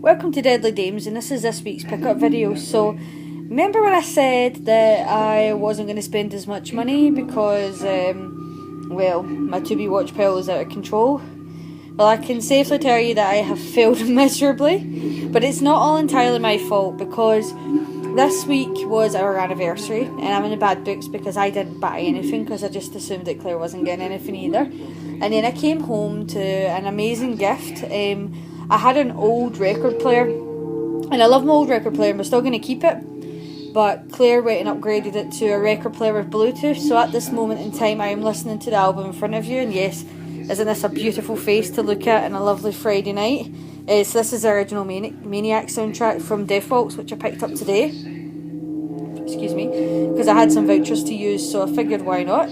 Welcome to Deadly Dames, and this is this week's pickup video. So, remember when I said that I wasn't going to spend as much money because, well, my to-be watch pile is out of control? Well, I can safely tell you that I have failed miserably, but it's not all entirely my fault because this week was our anniversary, and I'm in the bad books because I didn't buy anything because I just assumed that Claire wasn't getting anything either. And then I came home to an amazing gift. I had an old record player, and I love my old record player and we're still going to keep it, but Claire went and upgraded it to a record player with Bluetooth, so at this moment in time I am listening to the album in front of you, and yes, isn't this a beautiful face to look at on a lovely Friday night? So this is the original Maniac soundtrack from Defaults, which I picked up today, excuse me, because I had some vouchers to use, so I figured why not.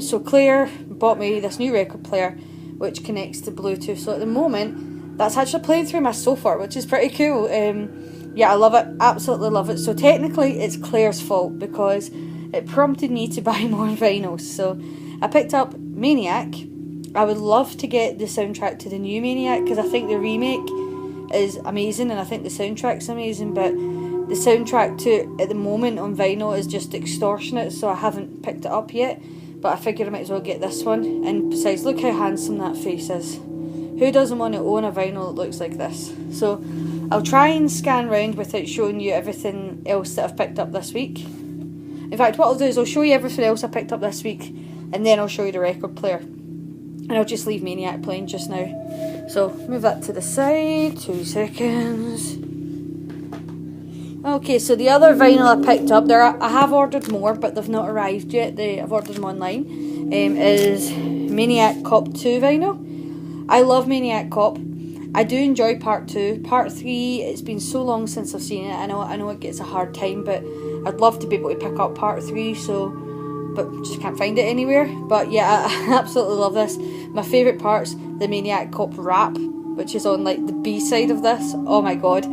So Claire bought me this new record player which connects to Bluetooth, so at the moment that's actually playing through my sofa, which is pretty cool. Yeah, I love it, absolutely love it. So technically it's Claire's fault because it prompted me to buy more vinyls. So I picked up Maniac. I would love to get the soundtrack to the new Maniac because I think the remake is amazing and I think the soundtrack's amazing, but the soundtrack to it at the moment on vinyl is just extortionate, so I haven't picked it up yet, but I figured I might as well get this one. And besides, look how handsome that face is. Who doesn't want to own a vinyl that looks like this? So I'll try and scan round without showing you everything else that I've picked up this week. In fact, what I'll do is I'll show you everything else I picked up this week, and then I'll show you the record player. And I'll just leave Maniac playing just now. So move that to the side, 2 seconds. Okay, so the other vinyl I picked up, I have ordered more, but they've not arrived yet. I've ordered them online. Is Maniac Cop 2 vinyl. I love Maniac Cop. I do enjoy part 2. Part 3, it's been so long since I've seen it. I know it gets a hard time, but I'd love to be able to pick up part 3, but just can't find it anywhere. But yeah, I absolutely love this. My favourite part's the Maniac Cop rap, which is on like the B-side of this. Oh my god.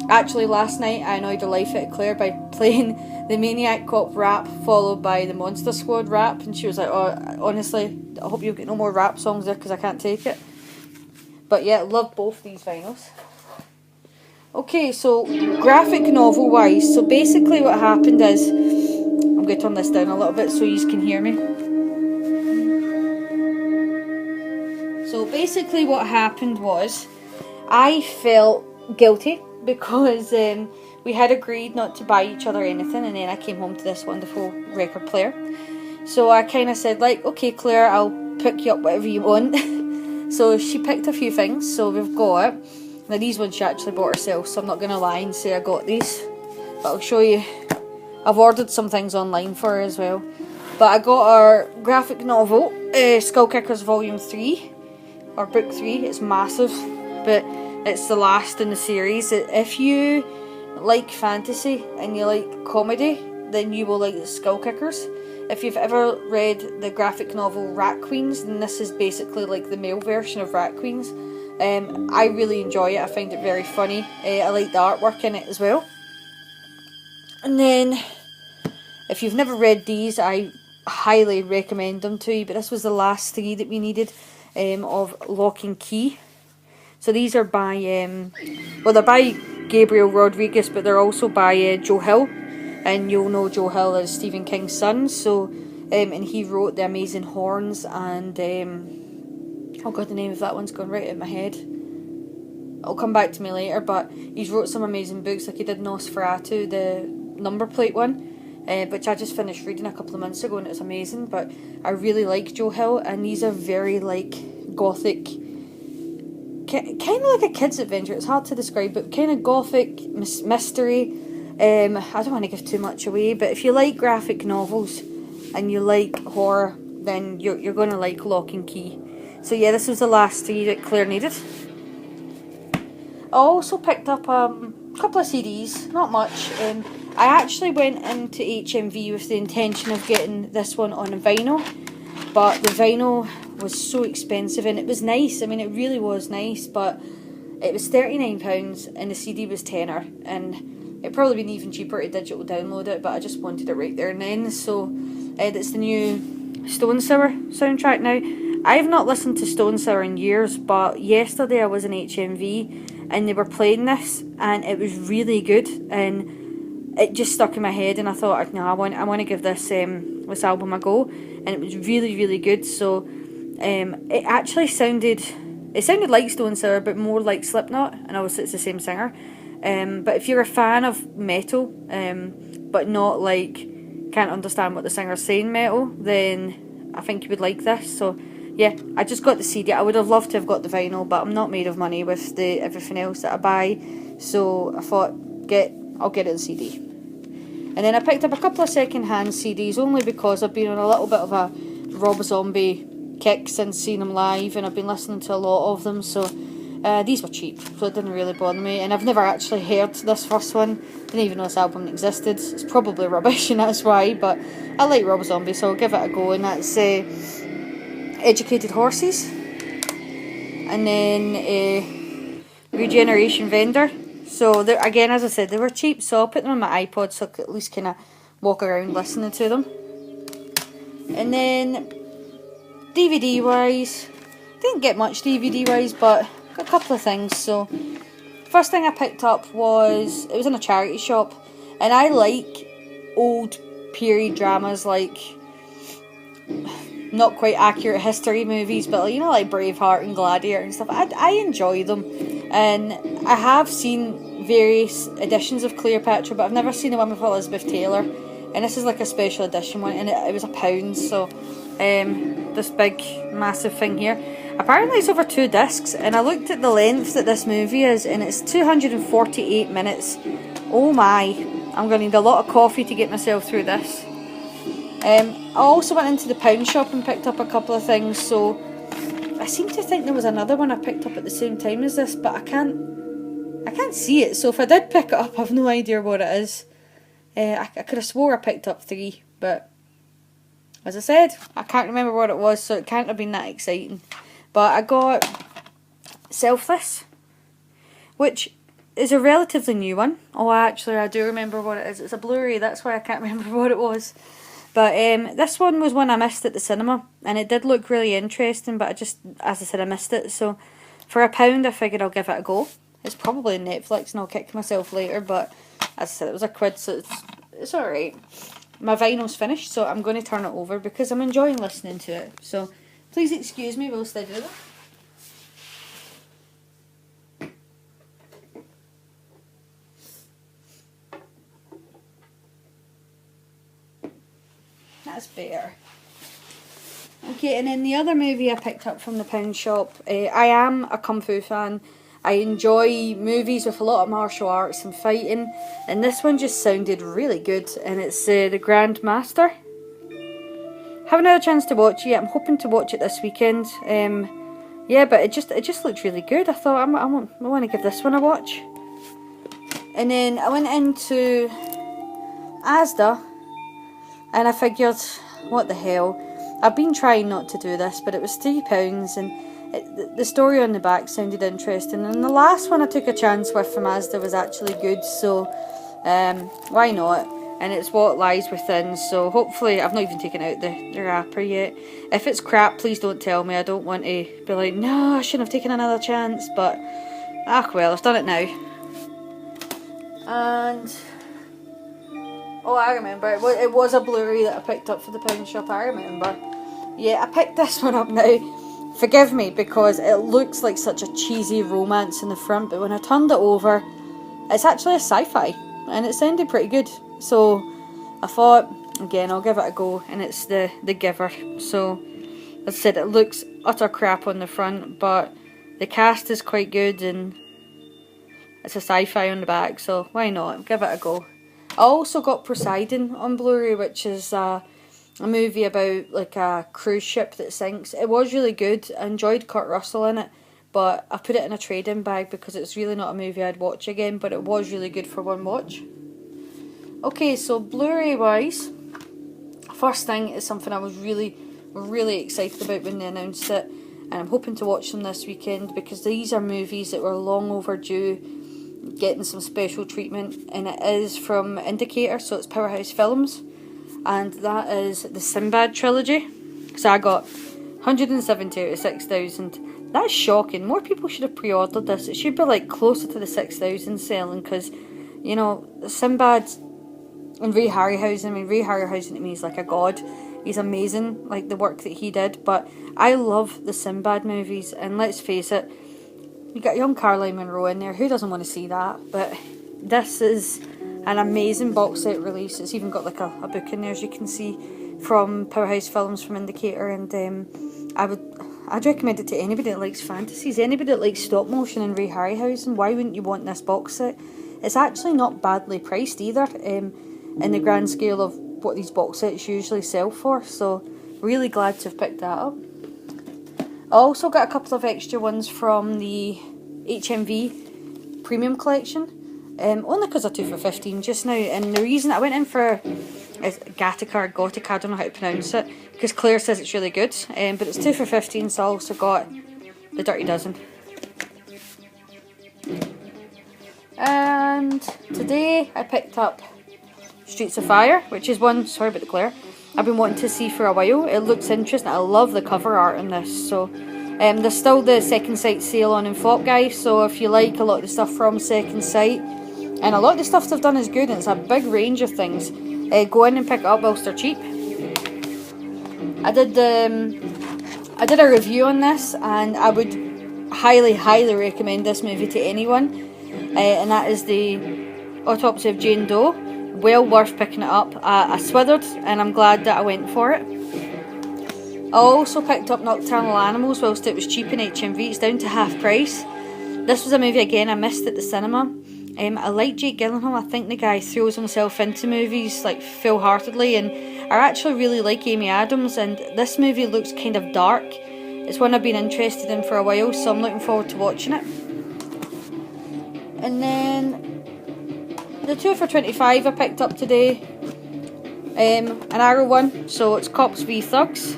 Actually, last night I annoyed the life out of Claire by playing the Maniac Cop rap followed by the Monster Squad rap, and she was like, oh, honestly, I hope you get no more rap songs there because I can't take it. But yeah, love both these vinyls. Okay, so graphic novel wise, so basically what happened is, I'm going to turn this down a little bit so you can hear me. So basically what happened was, I felt guilty because we had agreed not to buy each other anything, and then I came home to this wonderful record player. So I kind of said like, okay Claire, I'll pick you up whatever you want. So she picked a few things, so we've got, now these ones she actually bought herself, so I'm not going to lie and say I got these, but I'll show you. I've ordered some things online for her as well. But I got our graphic novel, Skull Kickers Volume 3, or Book 3, it's massive, but it's the last in the series. If you like fantasy and you like comedy, then you will like the Skull Kickers. If you've ever read the graphic novel Rat Queens, then this is basically like the male version of Rat Queens. I really enjoy it, I find it very funny. I like the artwork in it as well. And then, if you've never read these, I highly recommend them to you, but this was the last 3 that we needed of Lock and Key. So these are by, well, they're by Gabriel Rodriguez, but they're also by Joe Hill. And you'll know Joe Hill as Stephen King's son, so, and he wrote The Amazing Horns, and, oh god, the name of that one's gone right out of my head. It'll come back to me later, but he's wrote some amazing books, like he did Nosferatu, the number plate one, which I just finished reading a couple of months ago, and it's amazing. But I really like Joe Hill, and these are very, like, gothic, kind of like a kid's adventure, it's hard to describe, but kind of gothic, mystery. I don't want to give too much away, but if you like graphic novels and you like horror, then you're going to like Lock and Key. So yeah, this was the last 3 that Claire needed. I also picked up a couple of CDs, not much. I actually went into HMV with the intention of getting this one on a vinyl, but the vinyl was so expensive, and it was nice, I mean it really was nice, but it was £39 and the CD was tenner, and it'd probably been even cheaper to digital download it, but I just wanted it right there and then. So it's the new Stone Sour soundtrack. Now, I have not listened to Stone Sour in years, but yesterday I was in HMV and they were playing this, and it was really good, and it just stuck in my head, and I thought, no, I want to give this album a go, and it was really, really good. So it actually sounded like Stone Sour, but more like Slipknot, and obviously it's the same singer. But if you're a fan of metal, but not like can't understand what the singer's saying metal, then I think you would like this. So yeah, I just got the CD. I would have loved to have got the vinyl, but I'm not made of money with the everything else that I buy, so I thought I'll get it in CD. And then I picked up a couple of second-hand CDs, only because I've been on a little bit of a Rob Zombie kick since seeing him live, and I've been listening to a lot of them, so these were cheap, so it didn't really bother me. And I've never actually heard this first one, didn't even know this album existed. It's probably rubbish, and that's why, but I like Rob Zombie, so I'll give it a go. And that's Educated Horses, and then Regeneration Vendor. So again, as I said, they were cheap, so I'll put them on my iPod so I could at least kind of walk around listening to them. And then DVD wise, didn't get much DVD wise, but got a couple of things. So first thing I picked up was, it was in a charity shop, and I like old period dramas, like not quite accurate history movies, but like Braveheart and Gladiator and stuff. I enjoy them, and I have seen various editions of Cleopatra, but I've never seen the one with Elizabeth Taylor, and this is like a special edition one, and it was £1. So this big massive thing here, apparently it's over 2 discs, and I looked at the length that this movie is, and it's 248 minutes. Oh my, I'm going to need a lot of coffee to get myself through this. I also went into the pound shop and picked up a couple of things. So I seem to think there was another one I picked up at the same time as this, but I can't see it. So if I did pick it up, I have no idea what it is. I could have swore I picked up 3, but as I said, I can't remember what it was, so it can't have been that exciting. But I got Selfless, which is a relatively new one. Oh, actually, I do remember what it is. It's a Blu-ray, that's why I can't remember what it was. But this one was one I missed at the cinema, and it did look really interesting, but as I said, I missed it. So for £1, I figured I'll give it a go. It's probably on Netflix, and I'll kick myself later, but as I said, it was £1, so it's alright. My vinyl's finished, so I'm going to turn it over because I'm enjoying listening to it. So please excuse me whilst I do that. That's better. Okay, and then the other movie I picked up from the pound shop, I am a Kung Fu fan. I enjoy movies with a lot of martial arts and fighting, and this one just sounded really good, and it's The Grand Master. Haven't had a chance to watch it yet. I'm hoping to watch it this weekend. Yeah, but it just looked really good. I thought I want to give this one a watch. And then I went into Asda, and I figured, what the hell, I've been trying not to do this, but it was £3, and the story on the back sounded interesting, and the last one I took a chance with from Asda was actually good, so why not? And it's What Lies Within, so hopefully, I've not even taken out the wrapper yet. If it's crap, please don't tell me. I don't want to be like, no, I shouldn't have taken another chance, but well, I've done it now. And oh, I remember, it was a Blu-ray that I picked up for the pound shop, I remember. Yeah, I picked this one up now. Forgive me, because it looks like such a cheesy romance in the front, but when I turned it over, it's actually a sci-fi, and it sounded pretty good. So I thought, again, I'll give it a go, and it's The Giver. So, as I said, it looks utter crap on the front, but the cast is quite good, and it's a sci-fi on the back, so why not? Give it a go. I also got Poseidon on Blu-ray, which is a movie about like a cruise ship that sinks. It was really good. I enjoyed Kurt Russell in it, but I put it in a trade-in bag because it's really not a movie I'd watch again, but it was really good for one watch. Okay, so Blu-ray wise, first thing is something I was really, really excited about when they announced it, and I'm hoping to watch them this weekend because these are movies that were long overdue getting some special treatment, and it is from Indicator, so it's Powerhouse Films, and that is the Sinbad Trilogy. So I got 170 out of 6,000. That's shocking. More people should have pre-ordered this. It should be like closer to the 6,000 selling, because, you know, Sinbad and Ray Harryhausen, I mean, Ray Harryhausen to me is like a god. He's amazing, like the work that he did. But I love the Sinbad movies, and let's face it, you got young Caroline Munro in there. Who doesn't want to see that? But this is an amazing box set release. It's even got like a book in there, as you can see, from Powerhouse Films, from Indicator. And I'd recommend it to anybody that likes fantasies, anybody that likes stop motion and Ray Harryhausen. Why wouldn't you want this box set? It's actually not badly priced either, in the grand scale of what these box sets usually sell for. So really glad to have picked that up. I also got a couple of extra ones from the HMV Premium Collection, only because they're 2 for $15 just now. And the reason I went in for is Gattaca or Gothica, I don't know how to pronounce it, because Claire says it's really good, but it's 2 for $15, so I also got the Dirty Dozen. And today I picked up Streets of Fire, which is one, sorry about the glare, I've been wanting to see for a while. It looks interesting. I love the cover art in this. So there's still the Second Sight sale on in Flop, guys, so if you like a lot of the stuff from Second Sight, and a lot of the stuff they've done is good, and it's a big range of things, go in and pick it up whilst they're cheap. I did a review on this, and I would highly recommend this movie to anyone, and that is the Autopsy of Jane Doe. Well worth picking it up. I swithered, and I'm glad that I went for it. I also picked up Nocturnal Animals whilst it was cheap in HMV. It's down to half price. This was a movie again I missed at the cinema. I like Jake Gyllenhaal. I think the guy throws himself into movies like full-heartedly, and I actually really like Amy Adams, and this movie looks kind of dark. It's one I've been interested in for a while, so I'm looking forward to watching it. And then the 2 for $25 I picked up today, an Arrow one, so it's Cops v Thugs.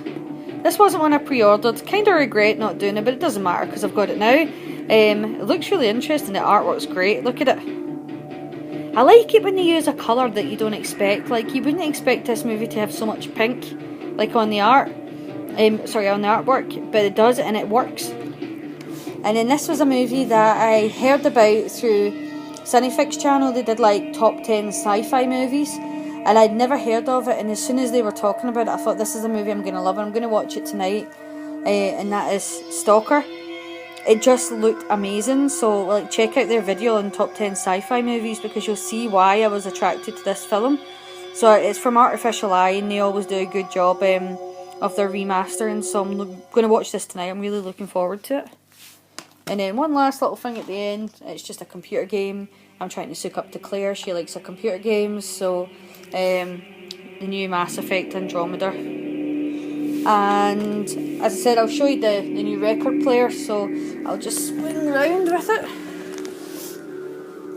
This wasn't one I pre-ordered. Kind of regret not doing it, but it doesn't matter because I've got it now. It looks really interesting. The artwork's great. Look at it. I like it when they use a colour that you don't expect. Like, you wouldn't expect this movie to have so much pink, like on the art. On the artwork, but it does, and it works. And then this was a movie that I heard about through Cinefix channel. They did like top 10 sci-fi movies, and I'd never heard of it, and as soon as they were talking about it, I thought this is a movie I'm going to love, and I'm going to watch it tonight, and that is Stalker. It just looked amazing, so like check out their video on top 10 sci-fi movies, because you'll see why I was attracted to this film. So it's from Artificial Eye, and they always do a good job of their remastering, so I'm going to watch this tonight. I'm really looking forward to it. And then one last little thing at the end, it's just a computer game. I'm trying to suck up to Claire, she likes her computer games, so the new Mass Effect Andromeda. And as I said, I'll show you the new record player, so I'll just spin around with it.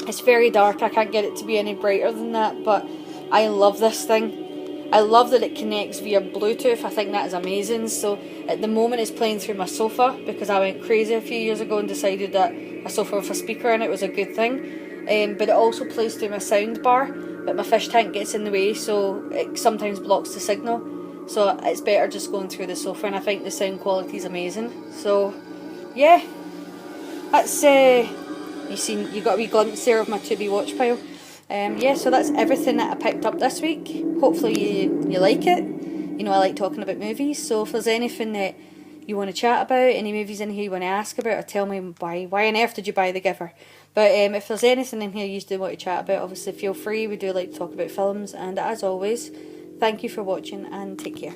It's very dark, I can't get it to be any brighter than that, but I love this thing. I love that it connects via Bluetooth. I think that is amazing. So at the moment it's playing through my sofa, because I went crazy a few years ago and decided that a sofa with a speaker in it was a good thing. But it also plays through my sound bar, but my fish tank gets in the way, so it sometimes blocks the signal. So it's better just going through the sofa, and I think the sound quality is amazing. So yeah, that's you got a wee glimpse there of my to be watch pile. Yeah, so that's everything that I picked up this week. Hopefully you like it. You know, I like talking about movies, so if there's anything that you want to chat about, any movies in here you want to ask about, or tell me why on earth did you buy The Giver. But if there's anything in here you do want to chat about, obviously feel free. We do like to talk about films, and as always, thank you for watching and take care.